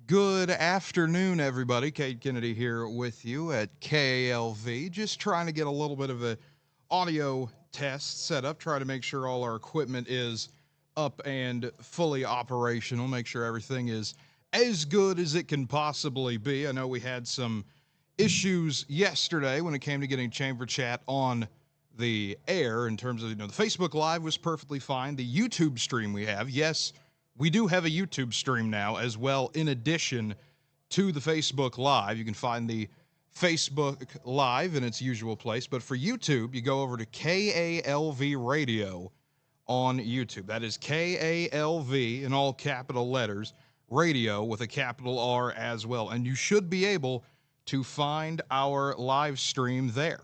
Good afternoon, everybody. Kate Kennedy here with you at KALV. Just trying to get a little bit of a audio test set up, try to make sure all our equipment is up and fully operational, make sure everything is as good as it can possibly be. I know we had some issues yesterday when it came to getting Chamber Chat on the air in terms of, the Facebook Live was perfectly fine. The YouTube stream we have, yes, we do have a YouTube stream now as well, in addition to the Facebook Live. You can find the Facebook Live in its usual place, but for YouTube, you go over to KALV Radio on YouTube. That is KALV in all capital letters, radio with a capital R as well. And you should be able to find our live stream there.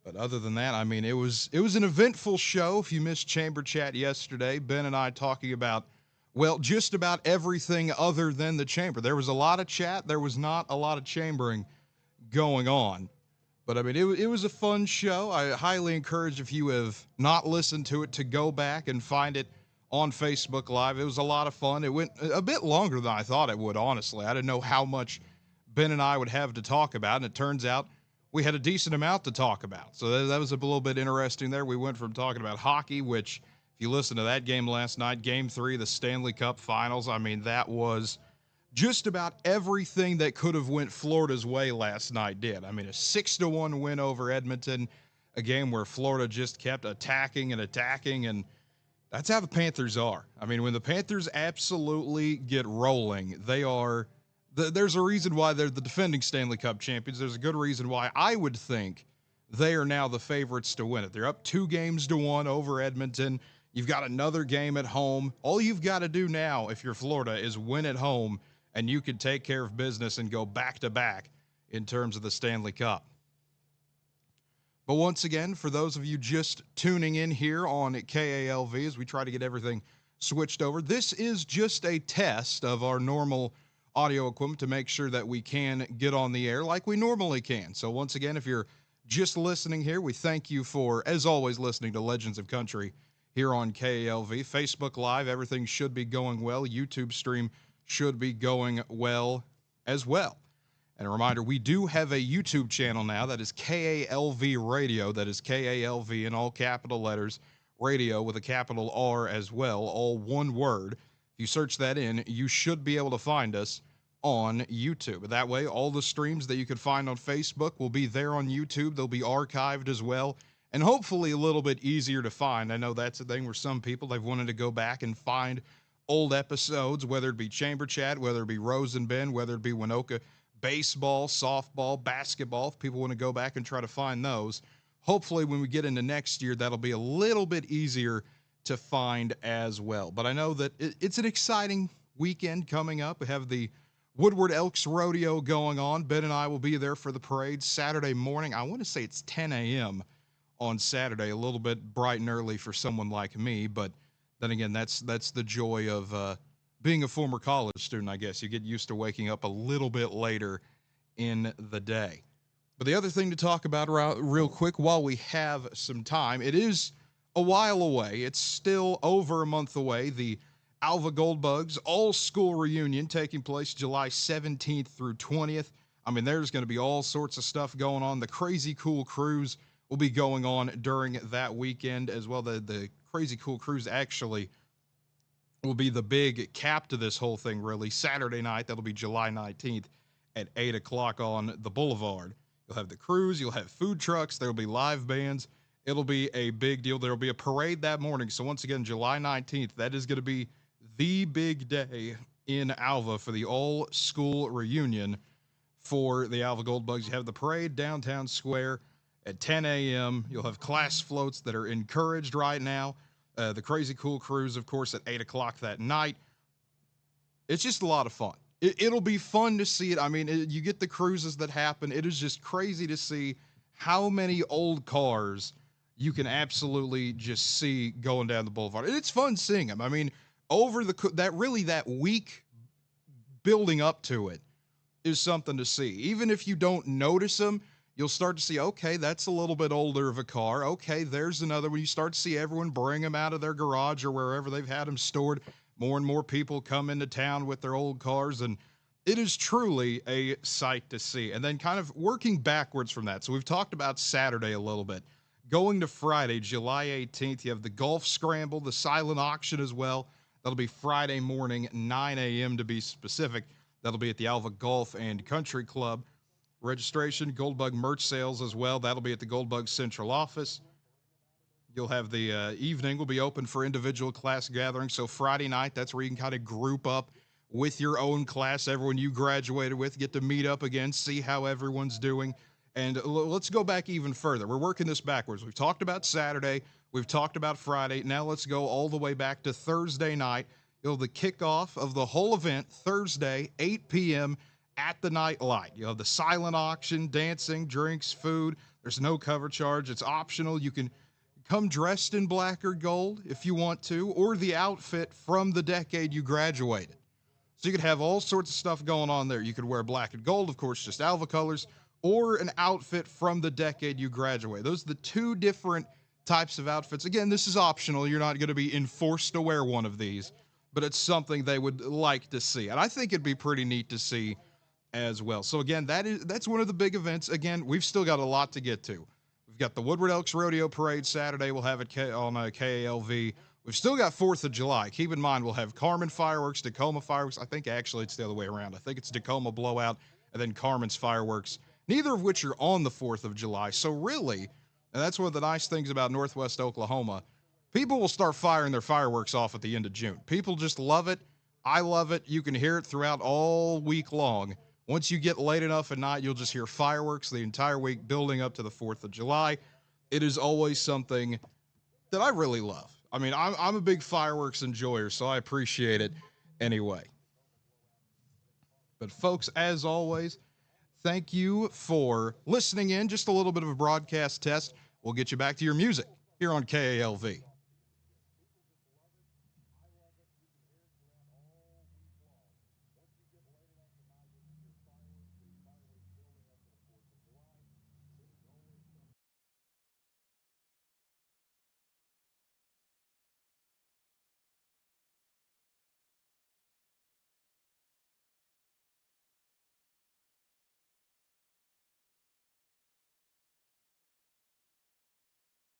But other than that, I mean, it was an eventful show. If you missed Chamber Chat yesterday, Ben and I talking about, well, just about everything other than the chamber. There was a lot of chat. There was not a lot of chambering going on. But I mean, it was a fun show. I highly encourage, if you have not listened to it, to go back and find it on Facebook Live. It was a lot of fun. It went a bit longer than I thought it would, honestly. I didn't know how much Ben and I would have to talk about, and it turns out we had a decent amount to talk about. So that was a little bit interesting there. We went from talking about hockey, which, if you listen to that game last night, Game 3, the Stanley Cup Finals, I mean, that was just about everything that could have went Florida's way last night did. I mean, a 6-1 win over Edmonton, a game where Florida just kept attacking, and that's how the Panthers are. I mean, when the Panthers absolutely get rolling, they are there's a reason why they're the defending Stanley Cup champions. There's a good reason why I would think they are now the favorites to win it. They're up 2-1 over Edmonton. You've got another game at home. All you've got to do now, if you're Florida, is win at home, and you can take care of business and go back-to-back in terms of the Stanley Cup. But once again, for those of you just tuning in here on KALV, as we try to get everything switched over, this is just a test of our normal audio equipment to make sure that we can get on the air like we normally can. So once again, if you're just listening here, we thank you for, as always, listening to Legends of Country here on KALV. Facebook Live, everything should be going well. YouTube stream should be going well as well. And a reminder, we do have a YouTube channel now. That is KALV Radio. That is KALV in all capital letters, radio with a capital R as well, all one word. If you search that in, you should be able to find us on YouTube. That way, all the streams that you could find on Facebook will be there on YouTube. They'll be archived as well, and hopefully a little bit easier to find. I know that's a thing where some people, they've wanted to go back and find old episodes, whether it be Chamber Chat, whether it be Rose and Ben, whether it be Winoka baseball, softball, basketball. If people want to go back and try to find those, hopefully when we get into next year, that'll be a little bit easier to find as well. But I know that it's an exciting weekend coming up. We have the Woodward Elks Rodeo going on. Ben and I will be there for the parade Saturday morning. I want to say it's 10 a.m. on Saturday, a little bit bright and early for someone like me. But then again, that's the joy of being a former college student, I guess. You get used to waking up a little bit later in the day. But the other thing to talk about real quick while we have some time, it is a while away. It's still over a month away. The Alva Goldbugs all-school reunion taking place July 17th through 20th. I mean, there's going to be all sorts of stuff going on. The Crazy Cool Cruise will be going on during that weekend as well. The Crazy Cool Cruise actually will be the big cap to this whole thing, really. Saturday night, that'll be July 19th at 8 o'clock on the Boulevard. You'll have the cruise. You'll have food trucks. There'll be live bands. It'll be a big deal. There'll be a parade that morning. So once again, July 19th, that is going to be the big day in Alva for the all-school reunion for the Alva Goldbugs. You have the parade downtown square at 10 a.m. You'll have class floats that are encouraged right now. The Crazy Cool Cruise, of course, at 8 o'clock that night. It's just a lot of fun. It'll be fun to see it. I mean, you get the cruises that happen. It is just crazy to see how many old cars you can absolutely just see going down the boulevard. And it's fun seeing them. I mean, over that week building up to it is something to see. Even if you don't notice them, you'll start to see, okay, that's a little bit older of a car. Okay, there's another one. You start to see everyone bring them out of their garage or wherever they've had them stored. More and more people come into town with their old cars, and it is truly a sight to see. And then kind of working backwards from that. So we've talked about Saturday a little bit. Going to Friday, July 18th, you have the Golf Scramble, the silent auction as well. That'll be Friday morning, 9 a.m. to be specific. That'll be at the Alva Golf and Country Club. Registration, Goldbug merch sales as well. That'll be at the Goldbug Central office. You'll have the evening will be open for individual class gatherings. So Friday night, that's where you can kind of group up with your own class, everyone you graduated with, get to meet up again, see how everyone's doing. And let's go back even further. We're working this backwards. We've talked about Saturday. We've talked about Friday. Now let's go all the way back to Thursday night. You'll have the kickoff of the whole event, Thursday, 8 p.m., at the Night Light. You'll have the silent auction, dancing, drinks, food. There's no cover charge. It's optional. You can come dressed in black or gold if you want to, or the outfit from the decade you graduated. So you could have all sorts of stuff going on there. You could wear black and gold, of course, just Alva colors, or an outfit from the decade you graduate. Those are the two different types of outfits. Again, this is optional. You're not going to be enforced to wear one of these, but it's something they would like to see. And I think it'd be pretty neat to see as well. So again, that's one of the big events. Again, we've still got a lot to get to. We've got the Woodward Elks Rodeo Parade Saturday. We'll have it on KALV. We've still got 4th of July. Keep in mind, we'll have Carmen fireworks, Tacoma fireworks. I think actually it's the other way around. I think it's Tacoma blowout and then Carmen's fireworks, neither of which are on the 4th of July. So really, and that's one of the nice things about Northwest Oklahoma, people will start firing their fireworks off at the end of June. People just love it. I love it. You can hear it throughout all week long. Once you get late enough at night, you'll just hear fireworks the entire week building up to the 4th of July. It is always something that I really love. I mean, I'm a big fireworks enjoyer, so I appreciate it anyway. But folks, as always, thank you for listening in. Just a little bit of a broadcast test. We'll get you back to your music here on KALV.